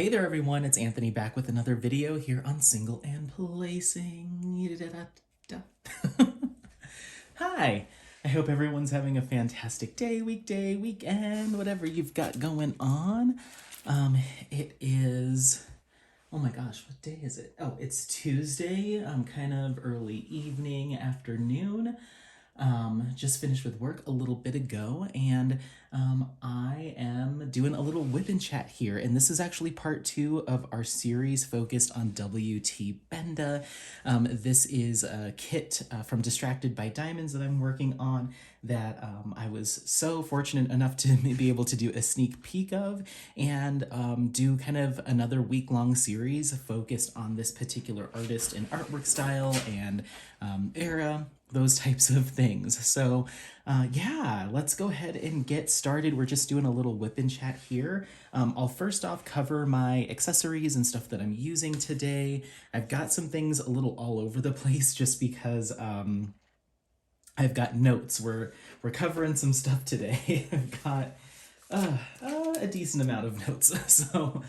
Hey there everyone, it's Anthony back with another video here on Single and Placing. Hi, I hope everyone's having a fantastic day, weekday, weekend, whatever you've got going on. It is, oh my gosh, what day is it? Oh, it's Tuesday, kind of early evening, afternoon. Just finished with work a little bit ago, and I am doing a little whip and chat here. And this is actually part 2 of our series focused on WT Benda. This is a kit from Distracted by Diamonds that I'm working on that I was so fortunate enough to be able to do a sneak peek of and do kind of another week-long series focused on this particular artist and artwork style and era, those types of things. So yeah, let's go ahead and get started. We're just doing a little whip and chat here. I'll first off cover my accessories and stuff that I'm using today. I've got some things a little all over the place just because I've got notes. We're covering some stuff today. I've got a decent amount of notes. So,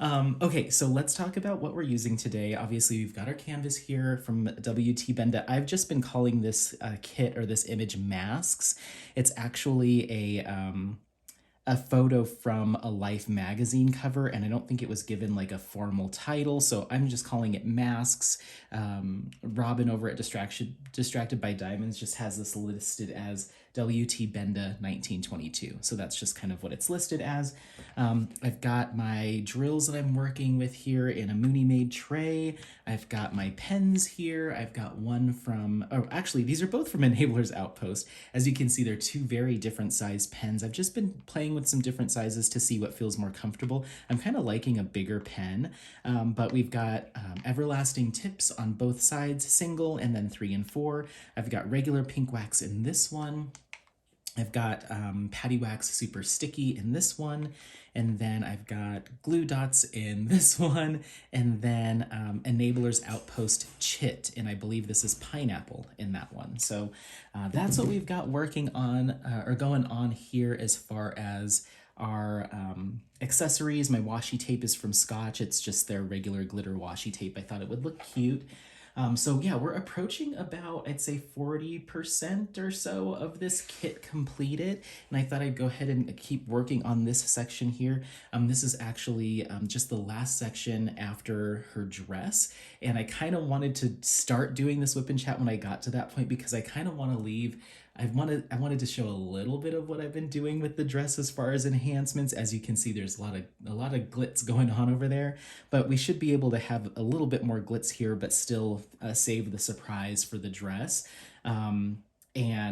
okay, so let's talk about what we're using today. Obviously, we've got our canvas here from WT Benda. I've just been calling this kit or this image masks. It's actually a photo from a Life magazine cover, and I don't think it was given like a formal title, so I'm just calling it masks. Robin over at Distracted by Diamonds just has this listed as WT Benda 1922, so that's just kind of what it's listed as. I've got my drills that I'm working with here in a Mooney made tray. I've got my pens here. I've got one from, oh, actually, these are both from Enabler's Outpost. As you can see, they're two very different sized pens. I've just been playing with some different sizes to see what feels more comfortable. I'm kind of liking a bigger pen, but we've got everlasting tips on both sides, single, and then 3 and 4. I've got regular pink wax in this one. I've got Patty Wax Super Sticky in this one, and then I've got glue dots in this one, and then Enabler's Outpost Chit, and I believe this is pineapple in that one. So that's what we've got working on or going on here as far as our accessories. My washi tape is from Scotch. It's just their regular glitter washi tape. I thought it would look cute. So yeah, we're approaching about, I'd say 40% or so of this kit completed. And I thought I'd go ahead and keep working on this section here. This is actually just the last section after her dress. And I kind of wanted to start doing this whip and chat when I got to that point because I kind of want to leave. I wanted to show a little bit of what I've been doing with the dress as far as enhancements. As you can see, there's a lot of glitz going on over there, but we should be able to have a little bit more glitz here, but still save the surprise for the dress. And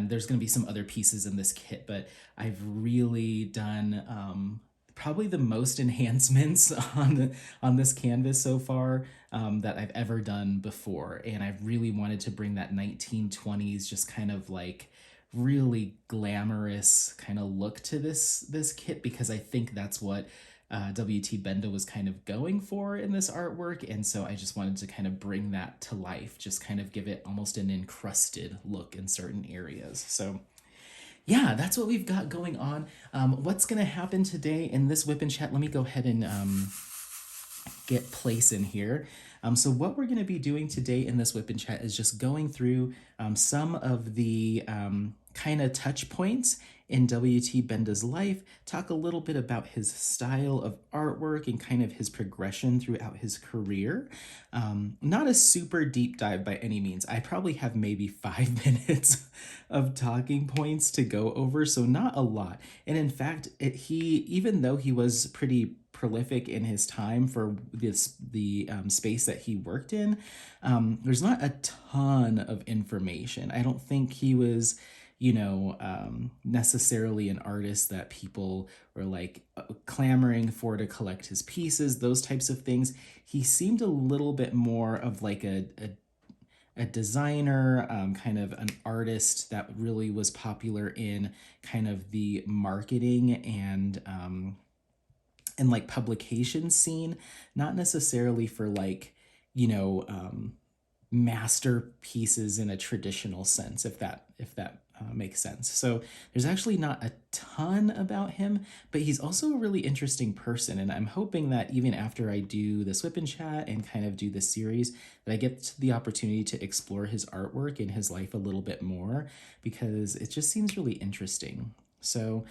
there's going to be some other pieces in this kit, but I've really done probably the most enhancements on this canvas so far that I've ever done before. And I really wanted to bring that 1920s just kind of like really glamorous kind of look to this kit, because I think that's what WT Benda was kind of going for in this artwork. And so I just wanted to kind of bring that to life, just kind of give it almost an encrusted look in certain areas. So yeah, that's what we've got going on. What's going to happen today in this whip and chat? Let me go ahead and get place in here. So what we're going to be doing today in this whip and chat is just going through some of the kind of touch points in WT Benda's life, talk a little bit about his style of artwork and kind of his progression throughout his career. Not a super deep dive by any means. I probably have maybe 5 minutes of talking points to go over, so not a lot. And in fact, even though he was pretty prolific in his time for the space that he worked in, there's not a ton of information. I don't think he was necessarily an artist that people were like clamoring for to collect his pieces, those types of things. He seemed a little bit more of like a designer, kind of an artist that really was popular in kind of the marketing and like publication scene, not necessarily for like, masterpieces in a traditional sense, if that makes sense. So there's actually not a ton about him, but he's also a really interesting person, and I'm hoping that even after I do this whip and chat and kind of do this series, that I get the opportunity to explore his artwork and his life a little bit more, because it just seems really interesting. So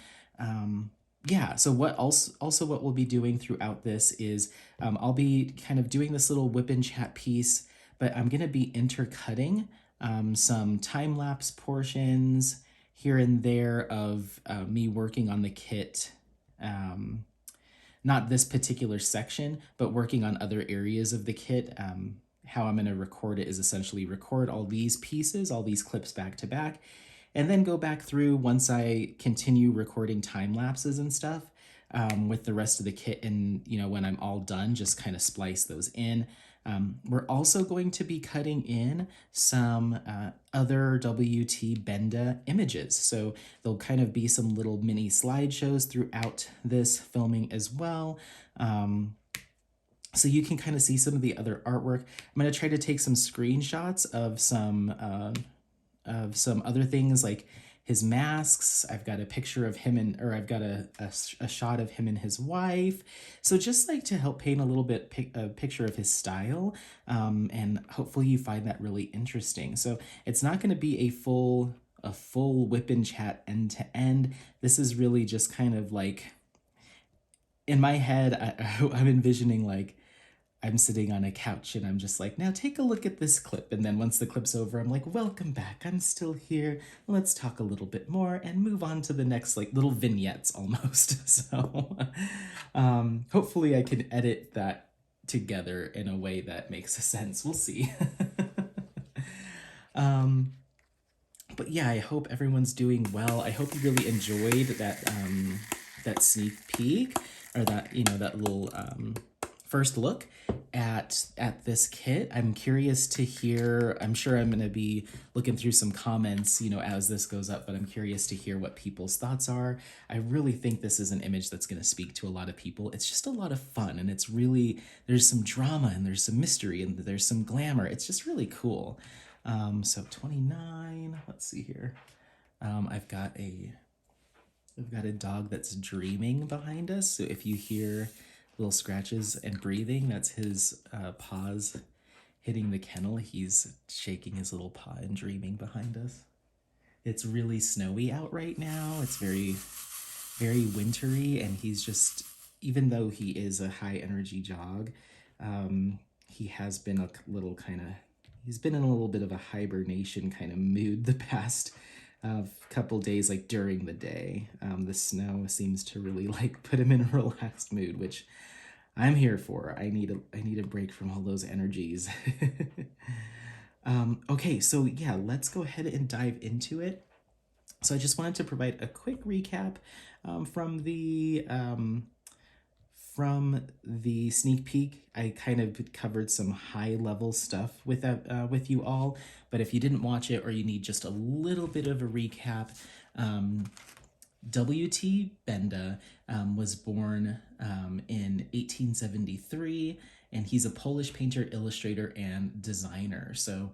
yeah, so what also what we'll be doing throughout this is I'll be kind of doing this little whip and chat piece, but I'm going to be intercutting some time-lapse portions here and there of me working on the kit. Not this particular section, but working on other areas of the kit. How I'm going to record it is essentially record all these pieces, all these clips back to back, and then go back through once I continue recording time lapses and stuff with the rest of the kit. And, when I'm all done, just kind of splice those in. We're also going to be cutting in some other WT Benda images. So there'll kind of be some little mini slideshows throughout this filming as well. So you can kind of see some of the other artwork. I'm going to try to take some screenshots of some other things like his masks. I've got a picture of him or I've got a shot of him and his wife. So just like to help paint a little bit a picture of his style, and hopefully you find that really interesting. So it's not going to be a full whip and chat end to end. This is really just kind of like, in my head, I'm envisioning like I'm sitting on a couch and I'm just like, now take a look at this clip. And then once the clip's over, I'm like, welcome back. I'm still here. Let's talk a little bit more and move on to the next, like, little vignettes almost. So hopefully I can edit that together in a way that makes sense. We'll see. But yeah, I hope everyone's doing well. I hope you really enjoyed that sneak peek, or that, that little first look at this kit. I'm curious to hear, I'm sure I'm going to be looking through some comments, as this goes up, but I'm curious to hear what people's thoughts are. I really think this is an image that's going to speak to a lot of people. It's just a lot of fun, and it's really, there's some drama and there's some mystery and there's some glamour. It's just really cool. So 29, let's see here. I've got a dog that's dreaming behind us. So if you hear little scratches and breathing, that's his paws hitting the kennel. He's shaking his little paw and dreaming behind us. It's really snowy out right now. It's very, very wintry, and he's just, even though he is a high energy dog, he has been he's been in a little bit of a hibernation kind of mood the past couple days, like during the day. The snow seems to really like put him in a relaxed mood, which I'm here for. I need a break from all those energies. Okay, so yeah, let's go ahead and dive into it. So I just wanted to provide a quick recap from the sneak peek. I kind of covered some high level stuff with you all, but if you didn't watch it or you need just a little bit of a recap, WT Benda was born in 1873, and he's a Polish painter, illustrator, and designer. So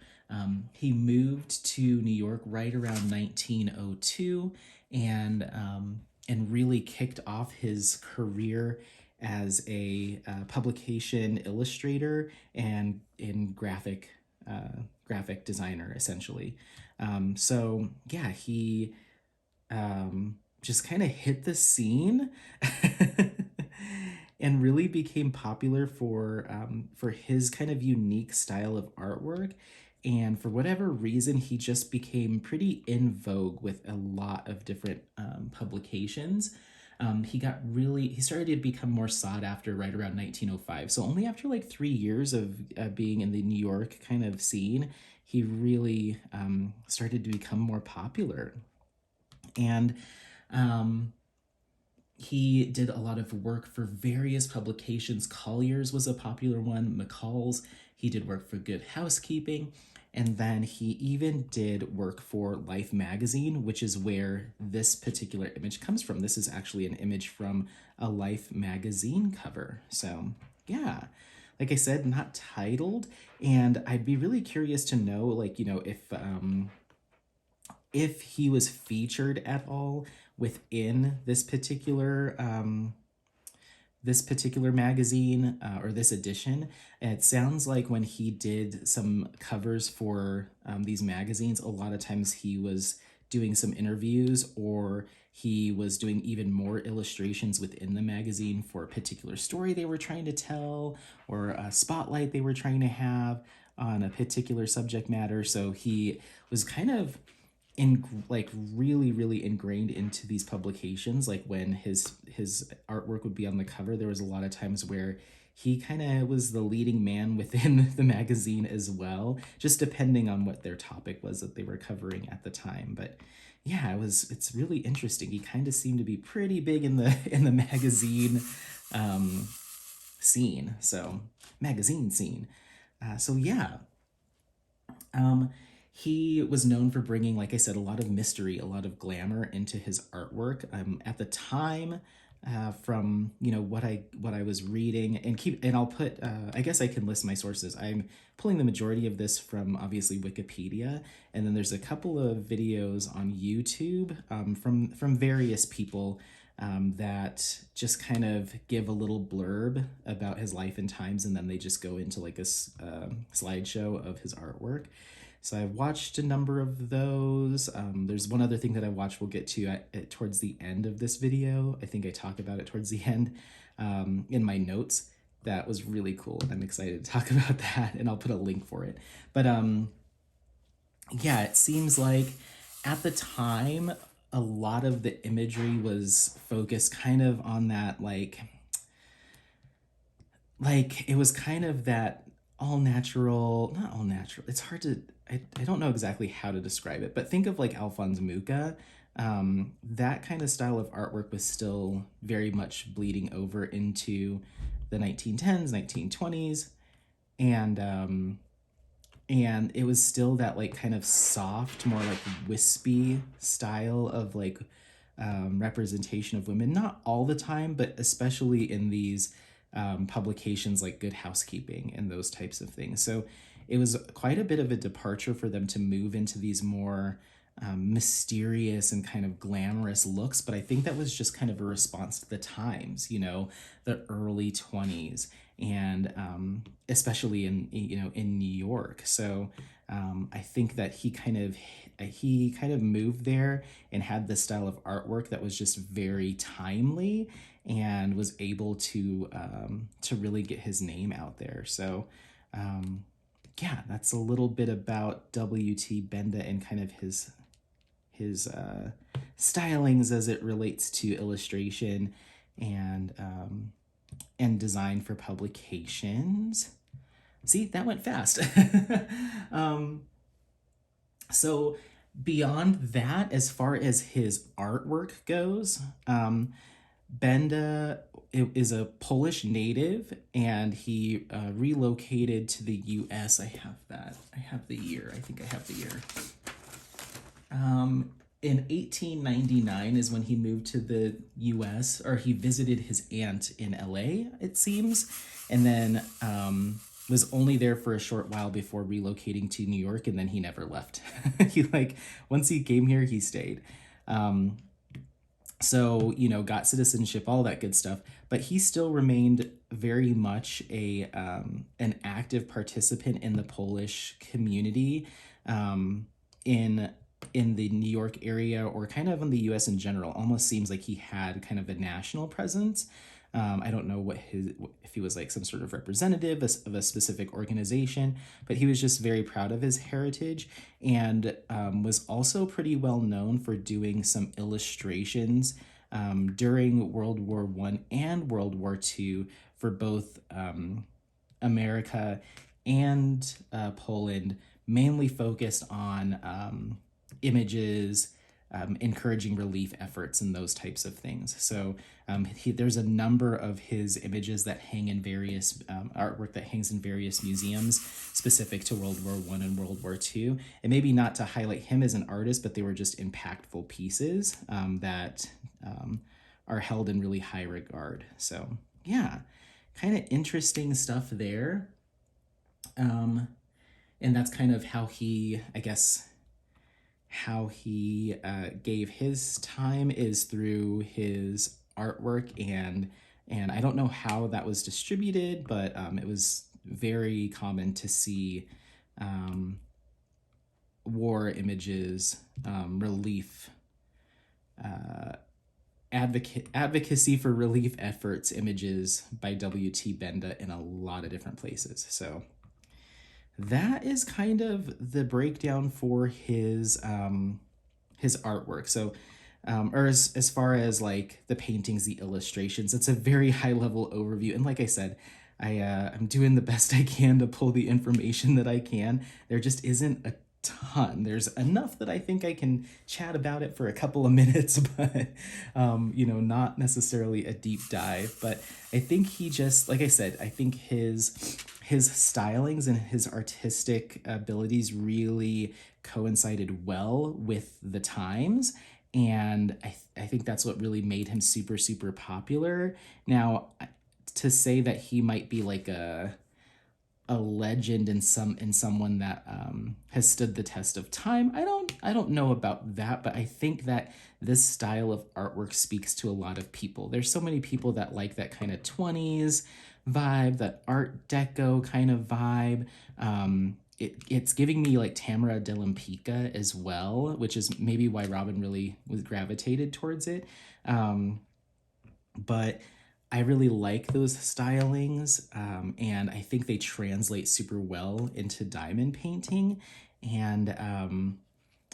he moved to New York right around 1902, and really kicked off his career as a publication illustrator and in graphic designer, essentially. So yeah, he just kind of hit the scene and really became popular for his kind of unique style of artwork. And for whatever reason, he just became pretty in vogue with a lot of different publications. He started to become more sought after right around 1905. So only after like 3 years of being in the New York kind of scene, he really started to become more popular. And he did a lot of work for various publications. Collier's was a popular one, McCall's. He did work for Good Housekeeping. And then he even did work for Life magazine, which is where this particular image comes from. This is actually an image from a Life magazine cover. So yeah, like I said, not titled. And I'd be really curious to know, like, if he was featured at all within this particular magazine, or this edition. And it sounds like when he did some covers for these magazines, a lot of times he was doing some interviews, or he was doing even more illustrations within the magazine for a particular story they were trying to tell, or a spotlight they were trying to have on a particular subject matter. So he was kind of like really ingrained into these publications. Like when his artwork would be on the cover, there was a lot of times where he kind of was the leading man within the magazine as well, just depending on what their topic was that they were covering at the time. But yeah, it's really interesting. He kind of seemed to be pretty big in the magazine scene. So magazine scene. So yeah, he was known for bringing, like I said, a lot of mystery, a lot of glamour into his artwork. At the time, from what I was reading, and I'll put, I guess I can list my sources. I'm pulling the majority of this from obviously Wikipedia, and then there's a couple of videos on YouTube from various people that just kind of give a little blurb about his life and times, and then they just go into like a slideshow of his artwork. So I've watched a number of those. There's one other thing that I watched we'll get to towards the end of this video. I think I talk about it towards the end in my notes. That was really cool. I'm excited to talk about that, and I'll put a link for it. But yeah, it seems like at the time, a lot of the imagery was focused kind of on that, like it was kind of that all natural, not all natural. It's hard to, I don't know exactly how to describe it, but think of like Alphonse Mucha. That kind of style of artwork was still very much bleeding over into the 1910s, 1920s. And it was still that like kind of soft, more like wispy style of like representation of women. Not all the time, but especially in these publications like Good Housekeeping and those types of things. So it was quite a bit of a departure for them to move into these more mysterious and kind of glamorous looks. But I think that was just kind of a response to the times, the early 20s, and especially in New York. So I think that he kind of moved there and had this style of artwork that was just very timely, and was able to really get his name out there. So yeah, that's a little bit about WT Benda and kind of his stylings as it relates to illustration and design for publications. See, that went fast. So beyond that, as far as his artwork goes, Benda is a Polish native, and he relocated to the U.S. I have the year. I think I have the year. In 1899 is when he moved to the U.S., or he visited his aunt in L.A., it seems, and then was only there for a short while before relocating to New York, and then he never left. Once he came here, he stayed. So, got citizenship, all that good stuff, but he still remained very much an active participant in the Polish community, in the New York area, or kind of in the U.S. in general. Almost seems like he had kind of a national presence. I don't know if he was like some sort of representative of a specific organization, but he was just very proud of his heritage, and was also pretty well known for doing some illustrations during World War I and World War II for both America and Poland, mainly focused on images, encouraging relief efforts, and those types of things. So there's a number of his images that hang in various artwork that hangs in various museums specific to World War I and World War II. And maybe not to highlight him as an artist, but they were just impactful pieces that are held in really high regard. So yeah, kind of interesting stuff there. And that's kind of how he, I guess, how he gave his time is through his artwork, and I don't know how that was distributed, but it was very common to see war images, relief, advocacy for relief efforts images by WT Benda in a lot of different places. So that is kind of the breakdown for his artwork. So or as far as like the paintings, the illustrations, it's a very high level overview. And like I said, I'm doing the best I can to pull the information that I can. There just isn't a ton. There's enough that I think I can chat about it for a couple of minutes, but you know, not necessarily a deep dive. But I think he just, like I said, I think his stylings and his artistic abilities really coincided well with the times, and I think that's what really made him super super popular. Now, to say that he might be like a legend and someone that has stood the test of time, I don't know about that, but I think that this style of artwork speaks to a lot of people. There's so many people that like that kind of 20s vibe, that art deco kind of vibe. It's giving me like Tamara de Lempicka as well, which is maybe why Robin really was gravitated towards it. But I really like those stylings, and I think they translate super well into diamond painting, and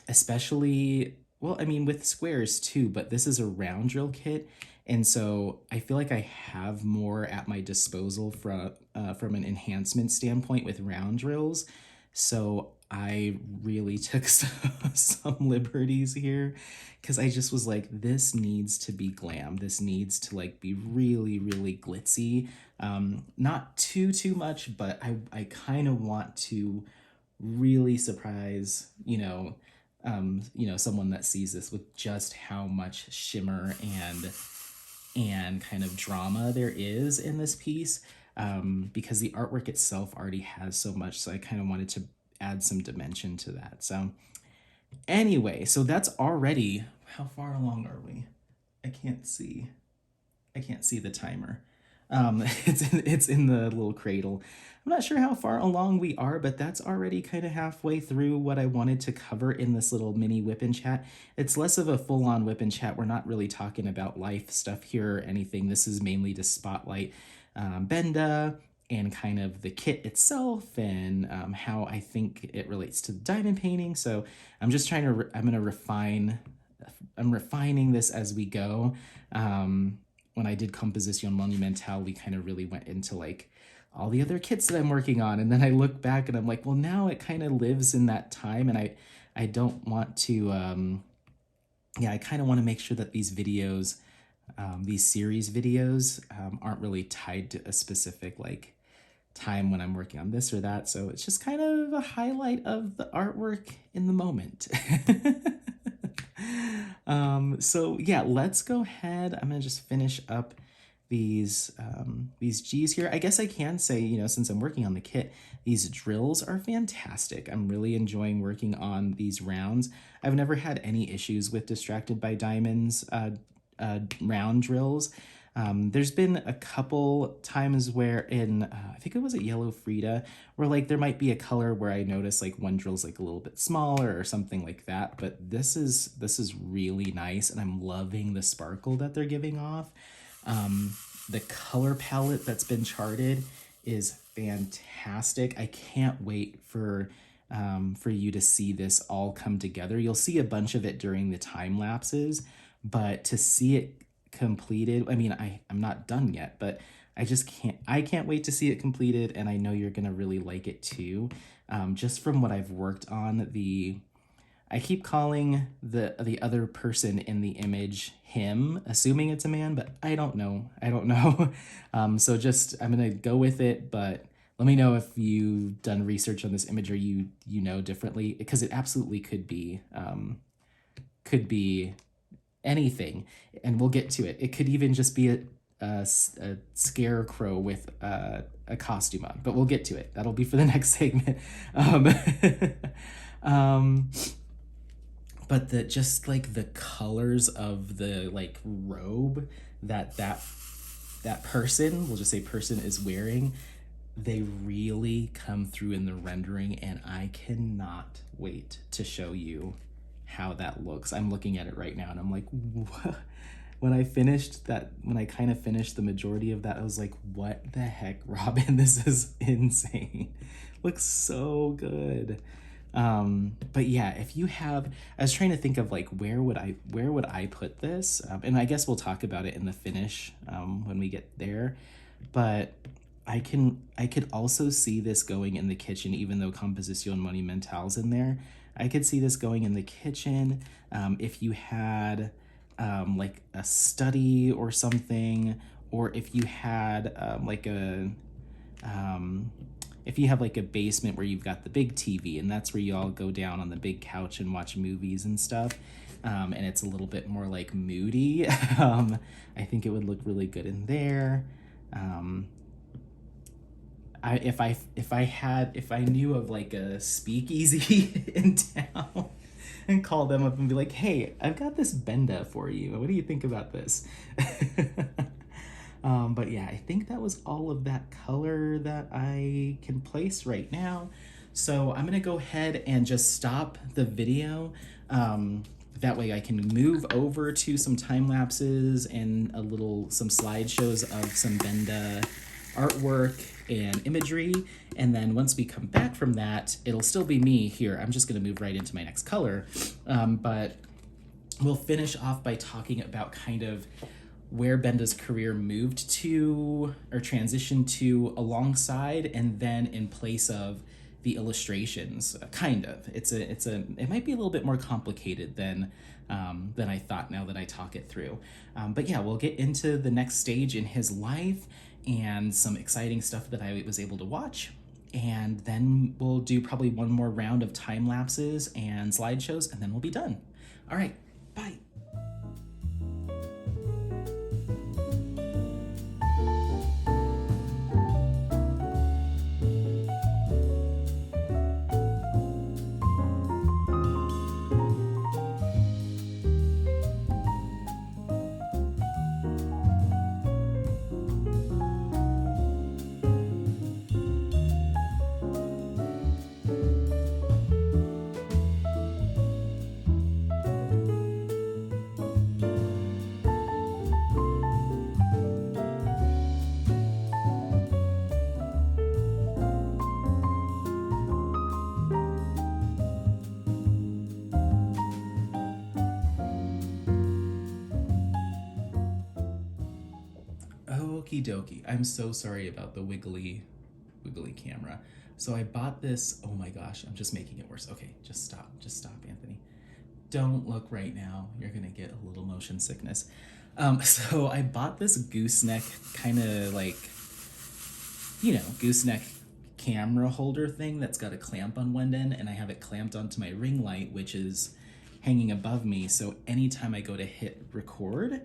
especially, well, I mean, with squares too, but this is a round drill kit, and so I feel like I have more at my disposal from an enhancement standpoint with round drills. So I really took some liberties here, because I just was like, this needs to be glam. This needs to like be really, really glitzy. Not too much, but I kind of want to really surprise, you know, someone that sees this with just how much shimmer and kind of drama there is in this piece, because the artwork itself already has so much. So I kind of wanted to add some dimension to that. So anyway, so that's already, how far along are we? I can't see. I can't see the timer. It's in the little cradle. I'm not sure how far along we are, but that's already kind of halfway through what I wanted to cover in this little mini whip and chat. It's less of a full-on whip and chat. We're not really talking about life stuff here or anything. This is mainly to spotlight Benda and kind of the kit itself, and how I think it relates to diamond painting. So I'm just trying to, I'm refining this as we go. When I did Composition Monumental, we kind of really went into like all the other kits that I'm working on. And then I look back and I'm like, well, now it kind of lives in that time. And I don't want to, I kind of want to make sure that these videos, these series videos, aren't really tied to a specific like time when I'm working on this or that. So it's just kind of a highlight of the artwork in the moment. So yeah, let's go ahead. I'm gonna just finish up these G's here. I guess I can say, you know, since I'm working on the kit, these drills are fantastic. I'm really enjoying working on these rounds. I've never had any issues with Distracted by Diamonds round drills. There's been a couple times where in, I think it was at Yellow Frida, where like there might be a color where I notice like one drill's like a little bit smaller or something like that. But this is really nice, and I'm loving the sparkle that they're giving off. The color palette that's been charted is fantastic. I can't wait for you to see this all come together. You'll see a bunch of it during the time lapses, but to see it completed, I mean, I'm not done yet, but I can't wait to see it completed, and I know you're gonna really like it too. Just from what I've worked on, I keep calling the other person in the image him, assuming it's a man, but I don't know. So just, I'm gonna go with it, but let me know if you've done research on this image or you know differently, because it absolutely could be anything, and we'll get to it. It could even just be a scarecrow with a costume on, but we'll get to it. That'll be for the next segment. Um, um, but the just like the colors of the like robe that person, we'll just say person, is wearing, they really come through in the rendering, and I cannot wait to show you how that looks. I'm looking at it right now and I'm like, what? When I finished that, when I kind of finished the majority of that, I was like, what the heck, Robin? This is insane. Looks so good. But yeah, if you have, I was trying to think of like, where would I put this? And I guess we'll talk about it in the finish, when we get there. But I could also see this going in the kitchen, even though Composición Monumental's in there. I could see this going in the kitchen. If you had like a study or something, or if you had if you have like a basement where you've got the big TV and that's where you all go down on the big couch and watch movies and stuff, and it's a little bit more like moody, I think it would look really good in there. If I knew of like a speakeasy in town, and call them up and be like, hey, I've got this Benda for you. What do you think about this? But yeah, I think that was all of that color that I can place right now. So I'm gonna go ahead and just stop the video. That way I can move over to some time lapses and some slideshows of some Benda artwork and imagery. And then once we come back from that, it'll still be me here. I'm just gonna move right into my next color. But we'll finish off by talking about kind of where Benda's career moved to or transitioned to alongside and then in place of the illustrations. Kind of. It might be a little bit more complicated than I thought now that I talk it through. But yeah, we'll get into the next stage in his life and some exciting stuff that I was able to watch. And then we'll do probably one more round of time lapses and slideshows, and then we'll be done. All right, bye. Okie dokie. I'm so sorry about the wiggly camera. So I bought this. Oh my gosh, I'm just making it worse. Okay, just stop, Anthony. Don't look right now. You're gonna get a little motion sickness. So I bought this gooseneck kind of like, gooseneck camera holder thing that's got a clamp on one end, and I have it clamped onto my ring light, which is hanging above me. So anytime I go to hit record,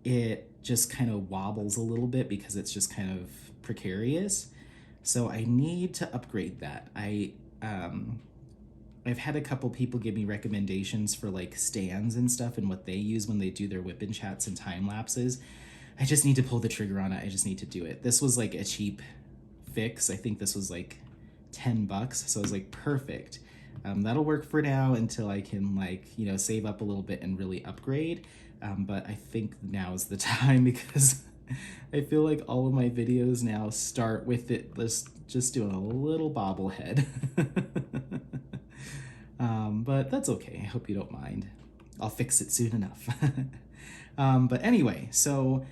it just kind of wobbles a little bit because it's just kind of precarious. So I need to upgrade that. I've had a couple people give me recommendations for like stands and stuff and what they use when they do their whip and chats and time lapses. I just need to pull the trigger on it. I just need to do it. This was like a cheap fix. I think this was like $10. So I was like, perfect. That'll work for now until I can save up a little bit and really upgrade. But I think now is the time because I feel like all of my videos now start with it just doing a little bobblehead. But that's okay. I hope you don't mind. I'll fix it soon enough. But anyway, so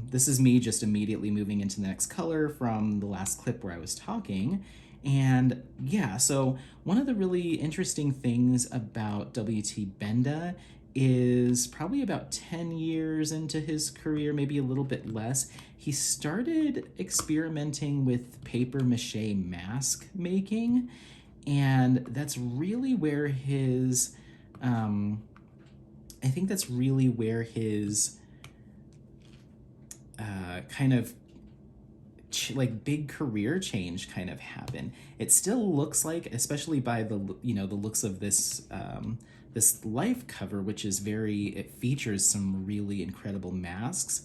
this is me just immediately moving into the next color from the last clip where I was talking. And yeah, so one of the really interesting things about WT Benda is probably about 10 years into his career, maybe a little bit less, he started experimenting with paper mache mask making. And that's really where his, I think that's really where his kind of like big career change kind of happen. It still looks like, especially by the the looks of this this life cover, which is it features some really incredible masks,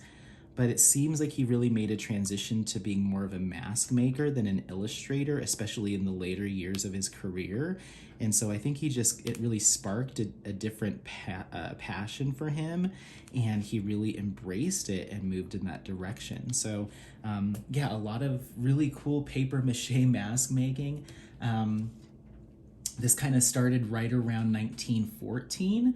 but it seems like he really made a transition to being more of a mask maker than an illustrator, especially in the later years of his career. And so I think it really sparked a different passion for him, and he really embraced it and moved in that direction. So, yeah, a lot of really cool paper mache mask making. This kind of started right around 1914.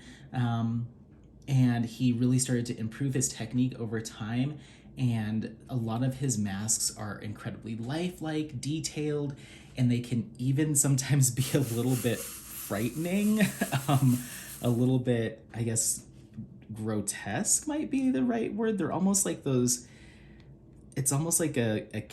And he really started to improve his technique over time, and a lot of his masks are incredibly lifelike, detailed, and they can even sometimes be a little bit frightening. A little bit, I guess, grotesque might be the right word. They're almost like those, it's almost like a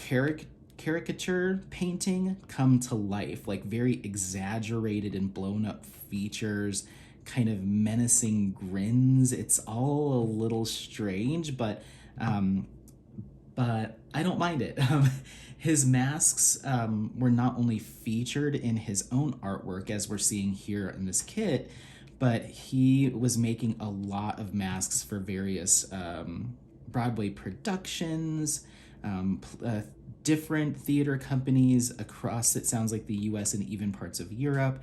caricature painting come to life, like very exaggerated and blown up features, kind of menacing grins. It's all a little strange, but I don't mind it. His masks were not only featured in his own artwork, as we're seeing here in this kit, but he was making a lot of masks for various Broadway productions, different theater companies across, it sounds like, the US and even parts of Europe,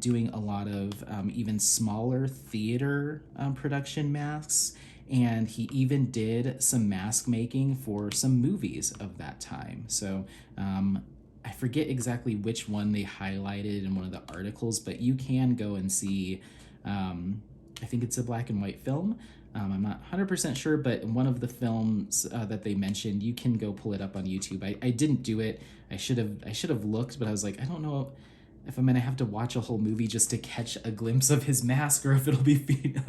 doing a lot of even smaller theater production masks. And he even did some mask making for some movies of that time. So I forget exactly which one they highlighted in one of the articles, but you can go and see, I think it's a black and white film. I'm not 100% sure, but in one of the films that they mentioned, you can go pull it up on YouTube. I didn't do it. I should have looked, but I was like, I don't know if I'm gonna have to watch a whole movie just to catch a glimpse of his mask, or if it'll be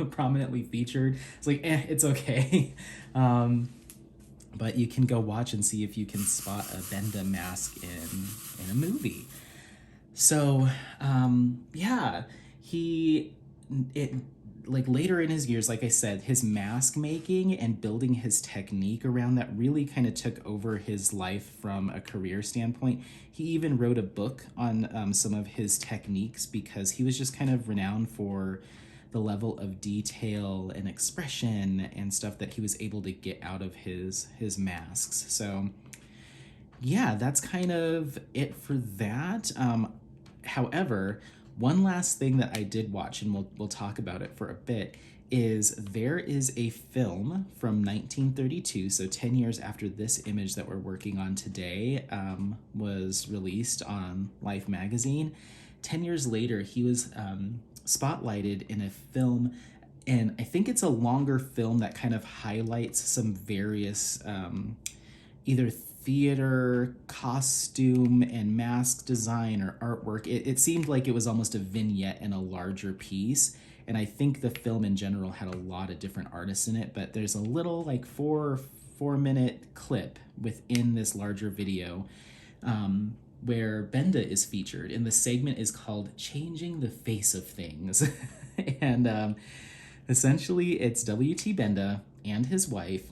prominently featured. It's like, it's okay. But you can go watch and see if you can spot a Benda mask in a movie. So yeah, like later in his years, like I said, his mask making and building his technique around that really kind of took over his life from a career standpoint. He even wrote a book on some of his techniques, because he was just kind of renowned for the level of detail and expression and stuff that he was able to get out of his masks. So yeah, that's kind of it for that. However, one last thing that I did watch, and we'll talk about it for a bit, is there is a film from 1932, so 10 years after this image that we're working on today was released on Life magazine. 10 years later, he was spotlighted in a film, and I think it's a longer film that kind of highlights some various either theater, costume, and mask design or artwork. It seemed like it was almost a vignette in a larger piece. And I think the film in general had a lot of different artists in it, but there's a little like four-minute clip within this larger video where Benda is featured, and the segment is called Changing the Face of Things. And essentially it's WT Benda and his wife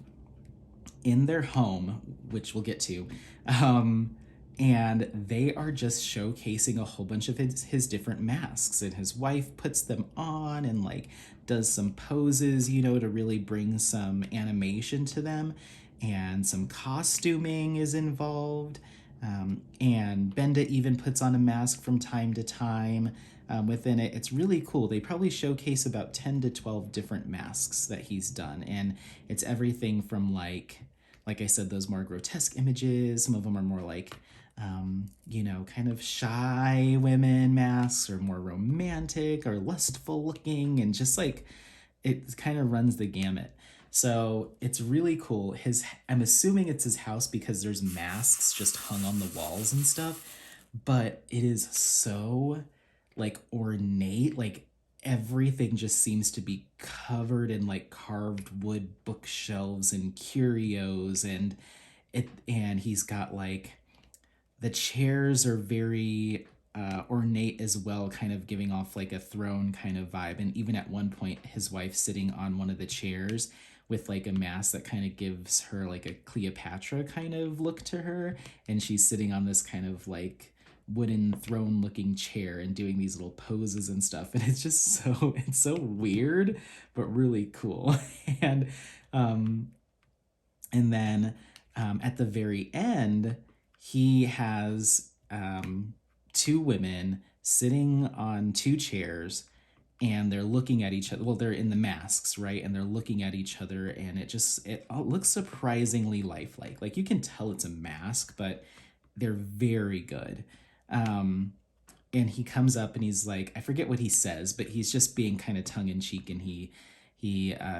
in their home, which we'll get to, and they are just showcasing a whole bunch of his different masks, and his wife puts them on and like does some poses, to really bring some animation to them, and some costuming is involved, and Benda even puts on a mask from time to time within it. It's really cool. They probably showcase about 10 to 12 different masks that he's done, and it's everything from like I said, those more grotesque images. Some of them are more like, kind of shy women masks, or more romantic or lustful looking, and just like, it kind of runs the gamut. So it's really cool. I'm assuming it's his house, because there's masks just hung on the walls and stuff, but it is so like ornate, like everything just seems to be covered in like carved wood bookshelves and curios, and he's got like, the chairs are very ornate as well, kind of giving off like a throne kind of vibe. And even at one point, his wife sitting on one of the chairs with like a mask that kind of gives her like a Cleopatra kind of look to her, and she's sitting on this kind of like wooden throne looking chair and doing these little poses and stuff, and it's just it's so weird but really cool. and um and then at the very end, he has two women sitting on two chairs, and they're looking at each other. Well, they're in the masks, right? And they're looking at each other, and it looks surprisingly lifelike. Like, you can tell it's a mask, but they're very good. And he comes up and he's like, I forget what he says, but he's just being kind of tongue in cheek, and he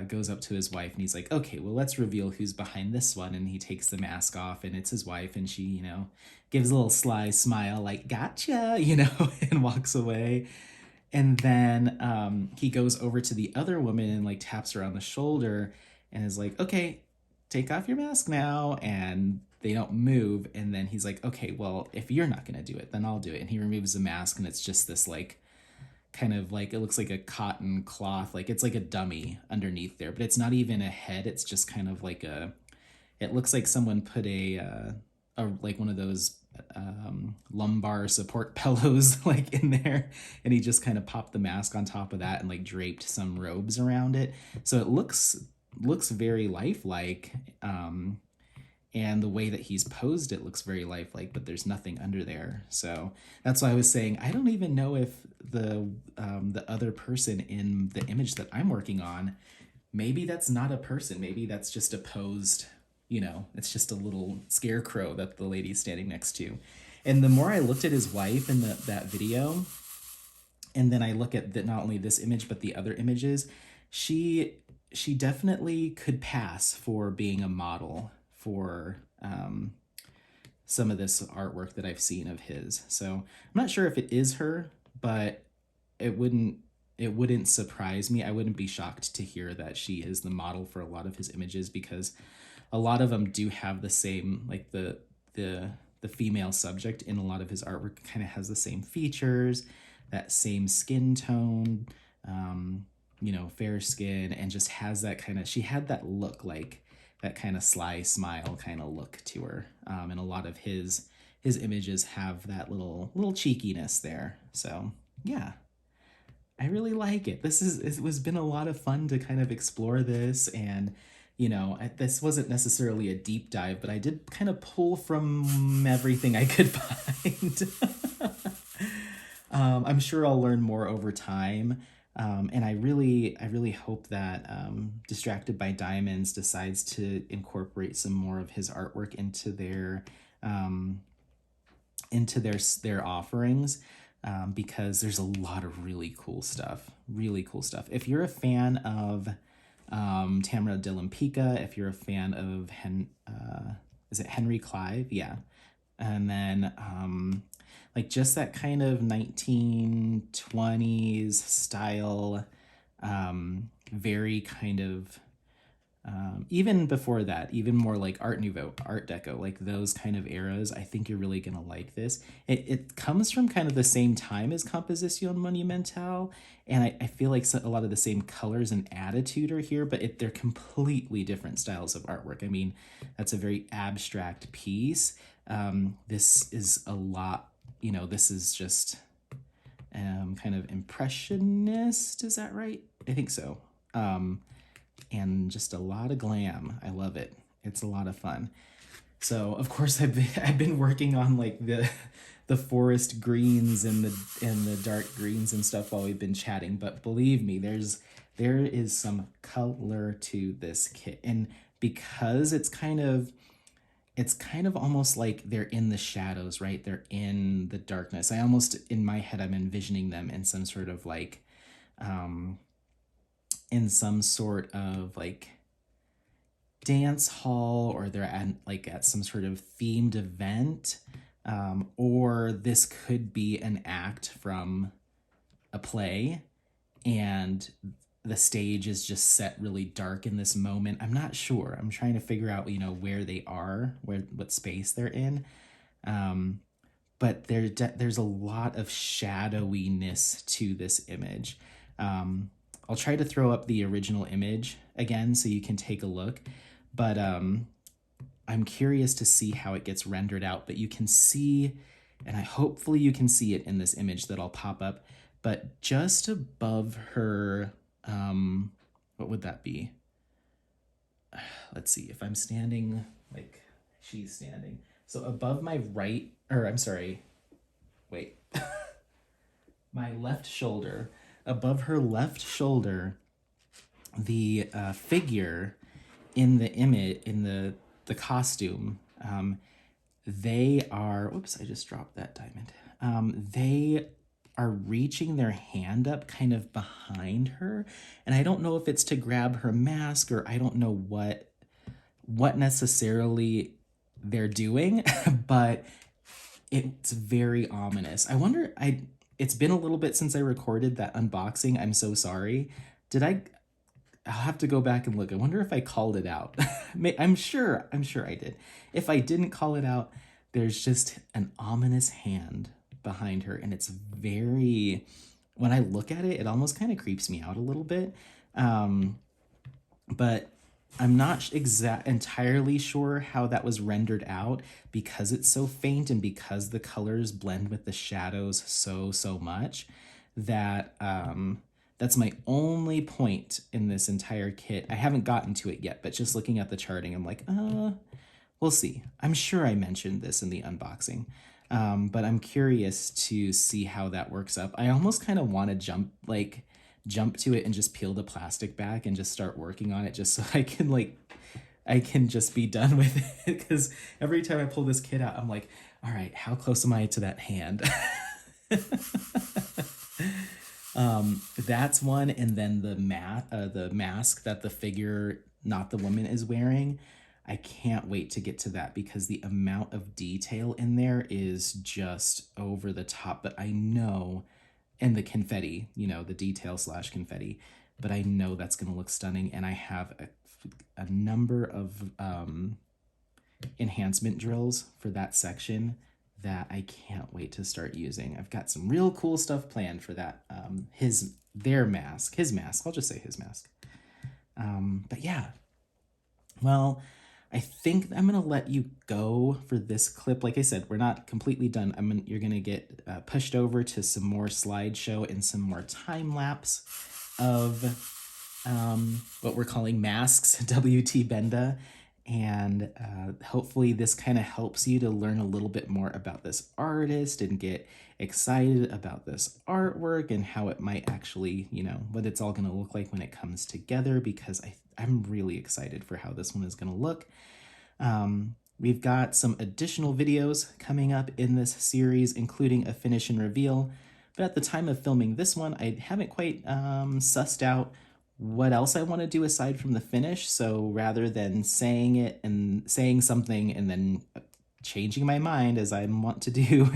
goes up to his wife and he's like, okay, well, let's reveal who's behind this one. And he takes the mask off, and it's his wife, and she, gives a little sly smile like, gotcha, and walks away. And then he goes over to the other woman and like taps her on the shoulder and is like, okay, take off your mask now. And they don't move. And then he's like, okay, well, if you're not going to do it, then I'll do it. And he removes the mask, and it's just this like kind of like, it looks like a cotton cloth, like it's like a dummy underneath there, but it's not even a head. It's just kind of like it looks like someone put a like one of those lumbar support pillows like in there, and he just kind of popped the mask on top of that and like draped some robes around it. So it looks very lifelike. And the way that he's posed it looks very lifelike, but there's nothing under there. So that's why I was saying, I don't even know if the other person in the image that I'm working on, maybe that's not a person. Maybe that's just a posed, it's just a little scarecrow that the lady's standing next to. And the more I looked at his wife in that video, and then I look at not only this image, but the other images, she definitely could pass for being a model for some of this artwork that I've seen of his. So I'm not sure if it is her, but it wouldn't surprise me. I wouldn't be shocked to hear that she is the model for a lot of his images, because a lot of them do have the same, like the female subject in a lot of his artwork kind of has the same features, that same skin tone, fair skin, and just has that kind of, she had that look, like that kind of sly smile kind of look to her. And a lot of his images have that little cheekiness there. So yeah, I really like it. It was been a lot of fun to kind of explore this. And this wasn't necessarily a deep dive, but I did kind of pull from everything I could find. I'm sure I'll learn more over time. And I really hope that Distracted by Diamonds decides to incorporate some more of his artwork into their offerings, because there's a lot of really cool stuff. If you're a fan of Tamara de Lempicka, if you're a fan of is it Henry Clive? Yeah. And then like just that kind of 1920s style, very kind of, even before that, even more like Art Nouveau, Art Deco, like those kind of eras. I think you're really going to like this. It comes from kind of the same time as Composition Monumentale, and I feel like a lot of the same colors and attitude are here, but they're completely different styles of artwork. I mean, that's a very abstract piece. This is a lot, this is just kind of impressionist. Is that right? I think so. And just a lot of glam. I love it. It's a lot of fun. So of course I've been working on like the forest greens and the dark greens and stuff while we've been chatting. But believe me, there is some color to this kit, and because it's kind of almost like they're in the shadows, right? They're in the darkness. I almost, in my head, I'm envisioning them in some sort of like, in some sort of like dance hall, or they're at some sort of themed event, or this could be an act from a play, and the stage is just set really dark in this moment. I'm not sure. I'm trying to figure out, where they are, what space they're in. But there's a lot of shadowiness to this image. I'll try to throw up the original image again so you can take a look. But I'm curious to see how it gets rendered out. But you can see, and hopefully you can see it in this image that I'll pop up, but just above her, what would that be? Let's see, if I'm standing like she's standing. So above my right, or I'm sorry, wait, my left shoulder, above her left shoulder, the figure in the image, in the costume, they are, whoops, I just dropped that diamond. They are reaching their hand up kind of behind her. And I don't know if it's to grab her mask, or I don't know what necessarily they're doing, but it's very ominous. I wonder, it's been a little bit since I recorded that unboxing. I'm so sorry. I'll have to go back and look. I wonder if I called it out. I'm sure I did. If I didn't call it out, there's just an ominous hand behind her, and it's very, when I look at it, it almost kind of creeps me out a little bit. But I'm not entirely sure how that was rendered out, because it's so faint and because the colors blend with the shadows so much, that that's my only point in this entire kit. I haven't gotten to it yet, but just looking at the charting, I'm like, we'll see. I'm sure I mentioned this in the unboxing, but I'm curious to see how that works up. I almost kind of want to jump to it and just peel the plastic back and just start working on it, just so I can just be done with it. Because every time I pull this kit out, I'm like, all right, how close am I to that hand? That's one. And then the mask that the figure, not the woman, is wearing. I can't wait to get to that, because the amount of detail in there is just over the top. But I know, and the confetti, the detail / confetti, but I know that's going to look stunning. And I have a number of enhancement drills for that section that I can't wait to start using. I've got some real cool stuff planned for that. His mask, I'll just say his mask. But yeah, well, I think I'm going to let you go for this clip. Like I said, we're not completely done. You're going to get pushed over to some more slideshow and some more time lapse of what we're calling masks, WT Benda. And hopefully this kind of helps you to learn a little bit more about this artist and get excited about this artwork and how it might actually, what it's all going to look like when it comes together, because I'm really excited for how this one is going to look. We've got some additional videos coming up in this series, including a finish and reveal. But at the time of filming this one, I haven't quite sussed out what else I want to do aside from the finish. So rather than saying something and then changing my mind, as I want to do,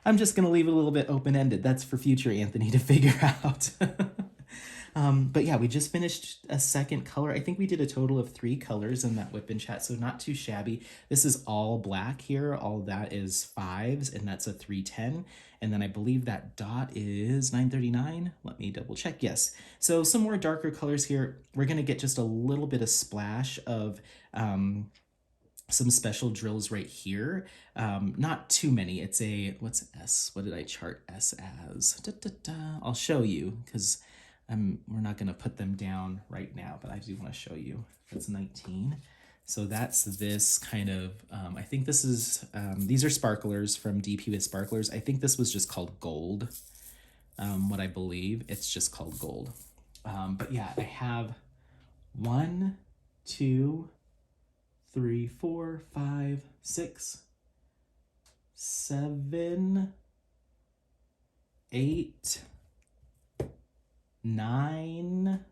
I'm just going to leave it a little bit open-ended. That's for future Anthony to figure out. But yeah, we just finished a second color. I think we did a total of 3 colors in that WIP and chat, so not too shabby. This is all black here. All that is 5s, and that's a 310. And then I believe that dot is 939. Let me double check. Yes. So some more darker colors here. We're going to get just a little bit of splash of some special drills right here. Not too many. It's what's S? What did I chart S as? I'll show you, because we're not going to put them down right now, but I do want to show you. That's 19. So that's this kind of, I think this is, these are sparklers from DP with Sparklers. I think this was just called Gold. What I believe, it's just called Gold. But yeah, I have 1, 2, 3, 4, 5, 6, 7, 8, 9,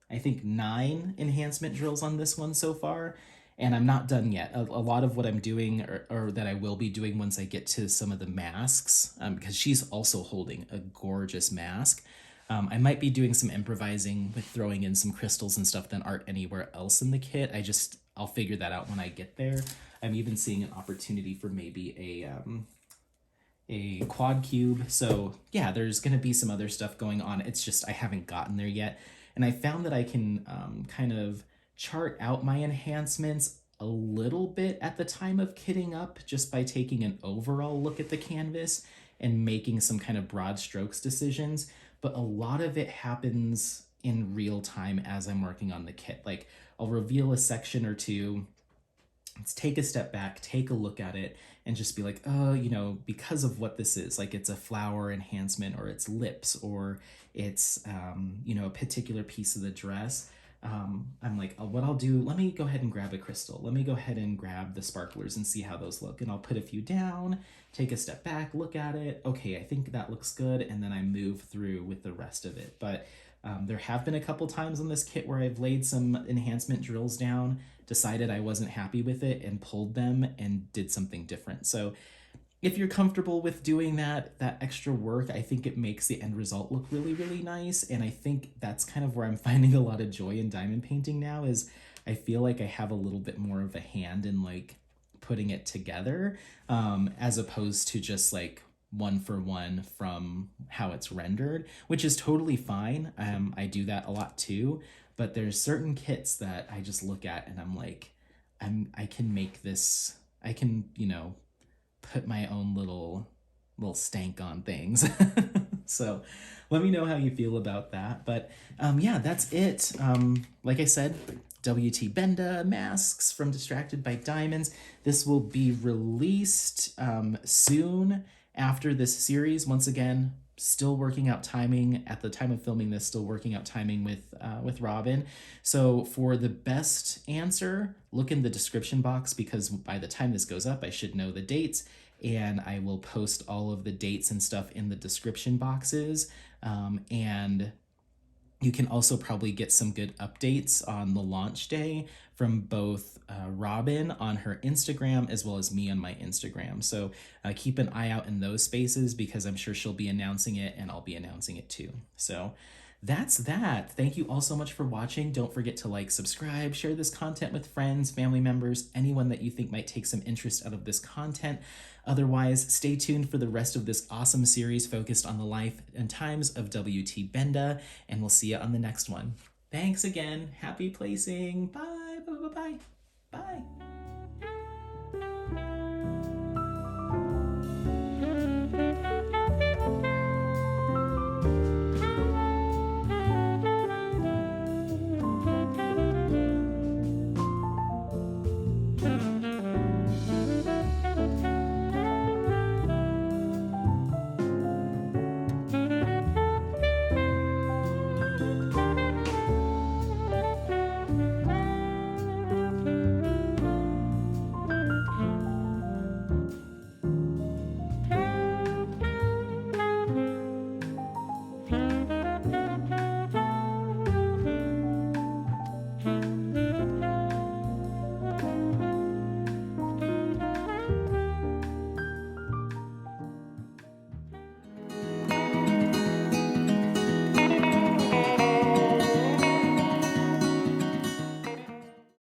I think 9 enhancement drills on this one so far, and I'm not done yet. A lot of what I'm doing, or that I will be doing once I get to some of the masks, because she's also holding a gorgeous mask. I might be doing some improvising with throwing in some crystals and stuff that aren't anywhere else in the kit. I'll figure that out when I get there. I'm even seeing an opportunity for maybe a quad cube. So yeah, there's going to be some other stuff going on. It's just I haven't gotten there yet. And I found that I can kind of chart out my enhancements a little bit at the time of kitting up just by taking an overall look at the canvas and making some kind of broad strokes decisions. But a lot of it happens in real time as I'm working on the kit. Like I'll reveal a section or two, let's take a step back, take a look at it, and just be like, oh, you know, because of what this is, like it's a flower enhancement or it's lips or it's, you know, a particular piece of the dress. I'm like, what I'll do, let me go ahead and grab a crystal. Let me go ahead and grab the sparklers and see how those look. And I'll put a few down, take a step back, look at it. Okay, I think that looks good. And then I move through with the rest of it. But there have been a couple times on this kit where I've laid some enhancement drills down, decided I wasn't happy with it, and pulled them and did something different. So if you're comfortable with doing that extra work, I think it makes the end result look really, really nice. And I think that's kind of where I'm finding a lot of joy in diamond painting now, is I feel like I have a little bit more of a hand in like putting it together, as opposed to just like one for one from how it's rendered, which is totally fine. I do that a lot too, but there's certain kits that I just look at and I'm like, I can make this, I can, you know, put my own little stank on things. So let me know how you feel about that. But yeah, that's it. Like I said, WT Benda masks from Distracted by Diamonds. This will be released soon after this series. Once again, still working out timing at the time of filming this, still working out timing with Robin. So for the best answer, look in the description box, because by the time this goes up, I should know the dates, and I will post all of the dates and stuff in the description boxes. And you can also probably get some good updates on the launch day from both Robin on her Instagram as well as me on my Instagram. So keep an eye out in those spaces, because I'm sure she'll be announcing it and I'll be announcing it too. So that's that. Thank you all so much for watching. Don't forget to like, subscribe, share this content with friends, family members, anyone that you think might take some interest out of this content. Otherwise, stay tuned for the rest of this awesome series focused on the life and times of WT Benda, and we'll see you on the next one. Thanks again. Happy placing. Bye. Bye. Bye. Bye. Bye.